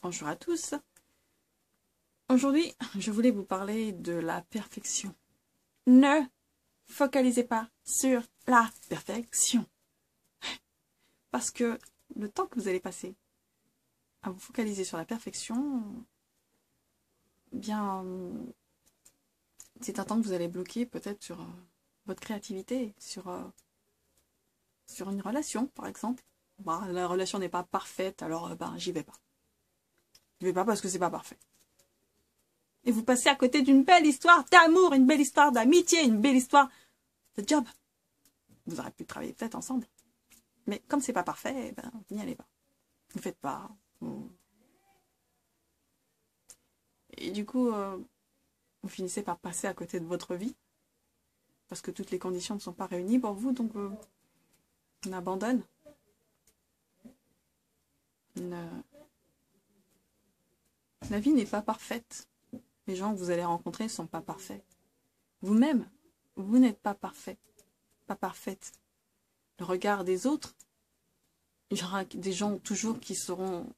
Bonjour à tous. Aujourd'hui, je voulais vous parler de la perfection. Ne focalisez pas sur la perfection. Parce que le temps que vous allez passer à vous focaliser sur la perfection, bien, c'est un temps que vous allez bloquer peut-être sur votre créativité, sur une relation, par exemple. Bah, la relation n'est pas parfaite, alors j'y vais pas. Je vais pas parce que c'est pas parfait. Et vous passez à côté d'une belle histoire d'amour, une belle histoire d'amitié, une belle histoire de job. Vous aurez pu travailler peut-être ensemble. Mais comme c'est pas parfait, n'y allez pas. Ne faites pas. Et du coup, vous finissez par passer à côté de votre vie. Parce que toutes les conditions ne sont pas réunies pour vous, donc on abandonne. La vie n'est pas parfaite. Les gens que vous allez rencontrer ne sont pas parfaits. Vous-même, vous n'êtes pas parfait, pas parfaite. Le regard des autres, il y aura des gens toujours qui auront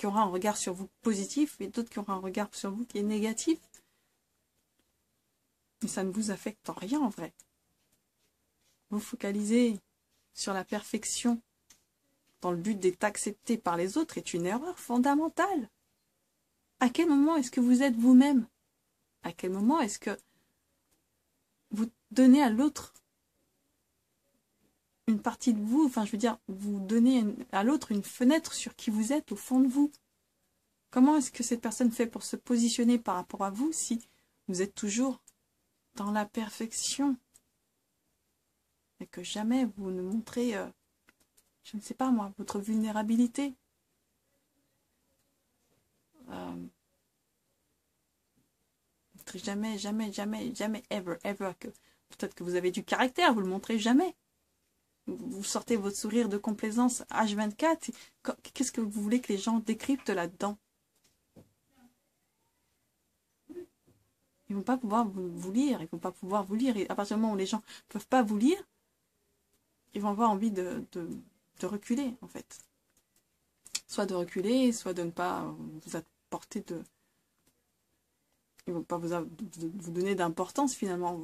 un regard sur vous positif et d'autres qui auront un regard sur vous qui est négatif. Mais ça ne vous affecte en rien en vrai. Vous focalisez sur la perfection dans le but d'être accepté par les autres est une erreur fondamentale. À quel moment est-ce que vous êtes vous-même? À quel moment est-ce que vous donnez à l'autre une partie de vous, enfin je veux dire, vous donnez à l'autre une fenêtre sur qui vous êtes au fond de vous? Comment est-ce que cette personne fait pour se positionner par rapport à vous si vous êtes toujours dans la perfection et que jamais vous ne montrez, je ne sais pas moi, votre vulnérabilité? Jamais, jamais, jamais, jamais, ever, ever. Peut-être que vous avez du caractère, vous le montrez jamais. Vous sortez votre sourire de complaisance H24. Qu'est-ce que vous voulez que les gens décryptent là-dedans? Ils ne vont pas pouvoir vous lire. Ils vont pas pouvoir vous lire. Et à partir du moment où les gens ne peuvent pas vous lire, ils vont avoir envie de reculer, en fait. Soit de reculer, soit de ne pas vous apporter de... Ils ne vont pas vous donner d'importance, finalement.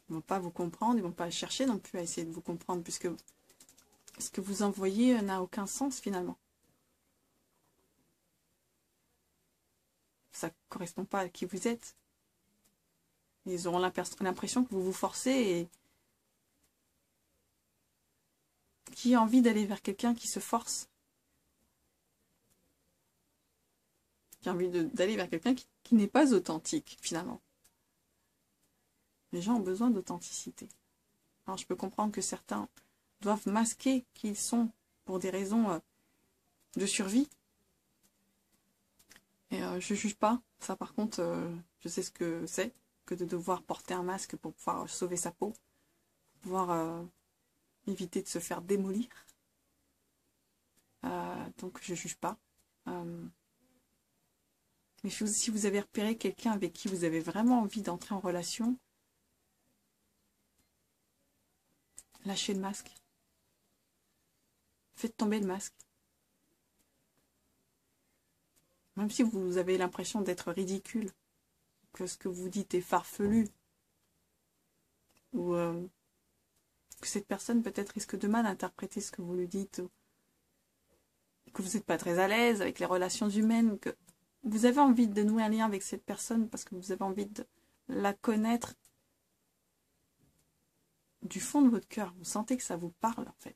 Ils ne vont pas vous comprendre, ils ne vont pas chercher non plus à essayer de vous comprendre, puisque ce que vous envoyez n'a aucun sens, finalement. Ça ne correspond pas à qui vous êtes. Ils auront l'impression que vous vous forcez et qui a envie d'aller vers quelqu'un qui se force? Qui a envie d'aller vers quelqu'un qui n'est pas authentique, finalement? Les gens ont besoin d'authenticité. Alors je peux comprendre que certains doivent masquer qui ils sont pour des raisons de survie. Et je ne juge pas. Ça par contre, je sais ce que c'est que de devoir porter un masque pour pouvoir sauver sa peau, pour pouvoir éviter de se faire démolir. Donc je ne juge pas. Mais si vous avez repéré quelqu'un avec qui vous avez vraiment envie d'entrer en relation, lâchez le masque. Faites tomber le masque. Même si vous avez l'impression d'être ridicule, que ce que vous dites est farfelu, ou que cette personne peut-être risque de mal interpréter ce que vous lui dites, ou que vous n'êtes pas très à l'aise avec les relations humaines, que vous avez envie de nouer un lien avec cette personne parce que vous avez envie de la connaître du fond de votre cœur. Vous sentez que ça vous parle, en fait.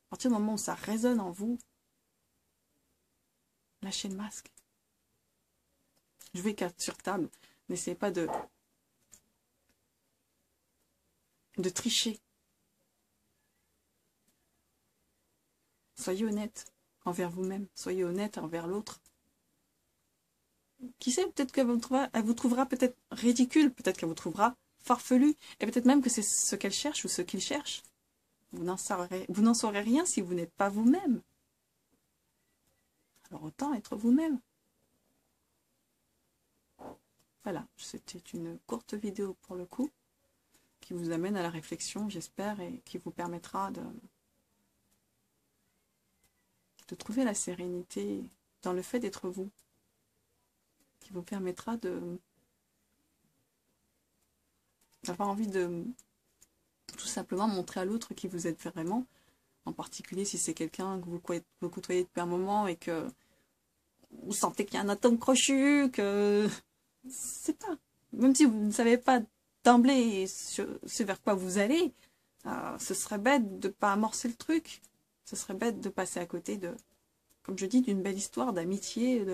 À partir du moment où ça résonne en vous, lâchez le masque. Jouez carte sur table. N'essayez pas de tricher. Soyez honnête envers vous-même. Soyez honnête envers l'autre. Qui sait, peut-être qu'elle vous trouvera peut-être ridicule, peut-être qu'elle vous trouvera farfelu, et peut-être même que c'est ce qu'elle cherche ou ce qu'il cherche. Vous n'en saurez rien si vous n'êtes pas vous-même. Alors autant être vous-même. Voilà, c'était une courte vidéo pour le coup, qui vous amène à la réflexion, j'espère, et qui vous permettra de trouver la sérénité dans le fait d'être vous, qui vous permettra d'avoir envie de tout simplement montrer à l'autre qui vous êtes vraiment, en particulier si c'est quelqu'un que vous côtoyez depuis un moment et que vous sentez qu'il y a un atome crochu, que c'est pas, même si vous ne savez pas d'emblée ce vers quoi vous allez, ce serait bête de ne pas amorcer le truc, ce serait bête de passer à côté de, comme je dis, d'une belle histoire d'amitié,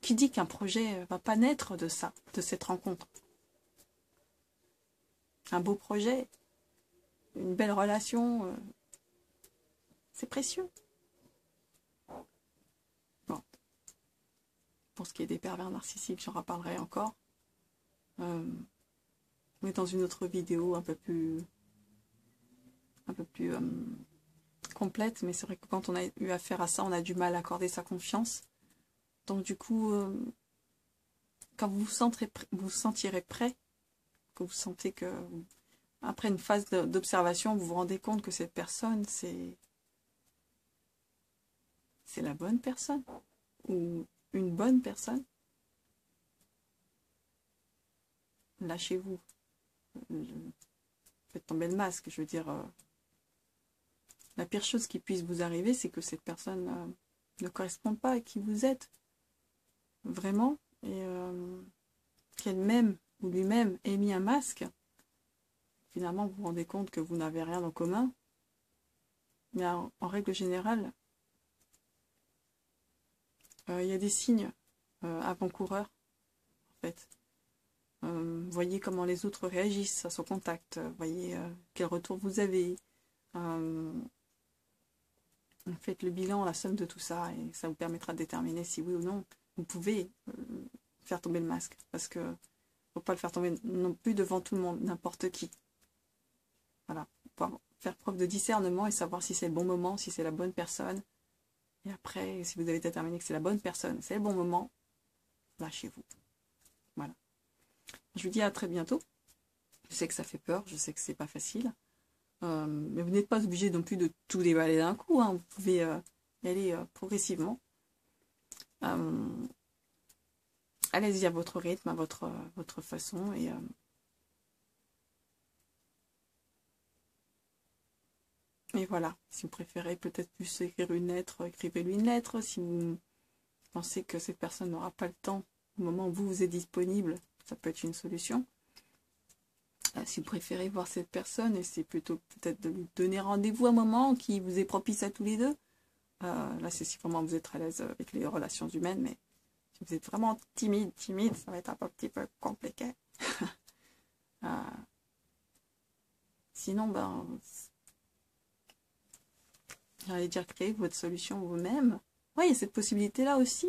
qui dit qu'un projet va pas naître de ça, de cette rencontre. Un beau projet, une belle relation, c'est précieux. Bon. Pour ce qui est des pervers narcissiques, j'en reparlerai encore. Mais dans une autre vidéo un peu plus complète, mais c'est vrai que quand on a eu affaire à ça, on a du mal à accorder sa confiance. Donc du coup, quand vous vous sentirez prêt, que vous sentez que, après une phase d'observation, vous vous rendez compte que cette personne, c'est la bonne personne, ou une bonne personne, lâchez-vous. Faites tomber le masque, je veux dire, la pire chose qui puisse vous arriver, c'est que cette personne ne corresponde pas à qui vous êtes, vraiment, et qu'elle-même ou lui-même ait mis un masque. Finalement, vous vous rendez compte que vous n'avez rien en commun, mais en règle générale, il y a des signes avant-coureurs, en fait. Voyez comment les autres réagissent à son contact, voyez quel retour vous avez. Faites le bilan, la somme de tout ça, et ça vous permettra de déterminer si oui ou non vous pouvez faire tomber le masque. Parce que faut pas le faire tomber non plus devant tout le monde, n'importe qui. Voilà, pour faire preuve de discernement et savoir si c'est le bon moment, si c'est la bonne personne. Et après, si vous avez déterminé que c'est la bonne personne, c'est le bon moment, lâchez-vous. Voilà. Je vous dis à très bientôt. Je sais que ça fait peur, je sais que c'est pas facile. Mais vous n'êtes pas obligé non plus de tout déballer d'un coup. Hein. Vous pouvez y aller progressivement. Allez-y à votre rythme, à votre façon. Et voilà. Si vous préférez peut-être plus écrire une lettre, écrivez-lui une lettre. Si vous pensez que cette personne n'aura pas le temps au moment où vous êtes disponible, ça peut être une solution. Si vous préférez voir cette personne, et c'est plutôt peut-être de lui donner rendez-vous à un moment qui vous est propice à tous les deux. Là, c'est si vraiment vous êtes à l'aise avec les relations humaines, mais si vous êtes vraiment timide, ça va être un petit peu compliqué. Sinon, ben, j'allais dire créer votre solution vous-même. Oui, il y a cette possibilité-là aussi.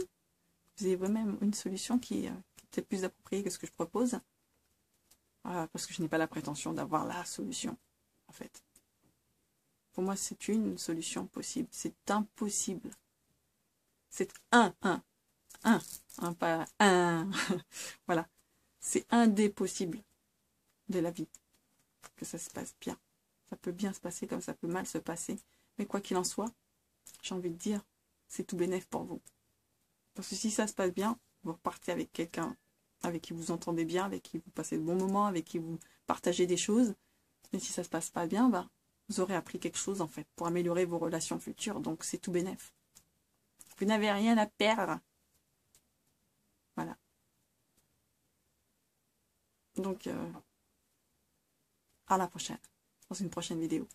Vous avez vous-même une solution qui est peut-être plus appropriée que ce que je propose. Parce que je n'ai pas la prétention d'avoir la solution, en fait. Pour moi, c'est une solution possible. C'est impossible. C'est pas un. Voilà. C'est un des possibles de la vie. Que ça se passe bien. Ça peut bien se passer comme ça peut mal se passer. Mais quoi qu'il en soit, j'ai envie de dire, c'est tout bénef pour vous. Parce que si ça se passe bien, vous repartez avec quelqu'un avec qui vous entendez bien, avec qui vous passez de bons moments, avec qui vous partagez des choses. Mais si ça se passe pas bien, bah, vous aurez appris quelque chose en fait pour améliorer vos relations futures. Donc c'est tout bénef. Vous n'avez rien à perdre. Voilà. Donc à la prochaine, dans une prochaine vidéo.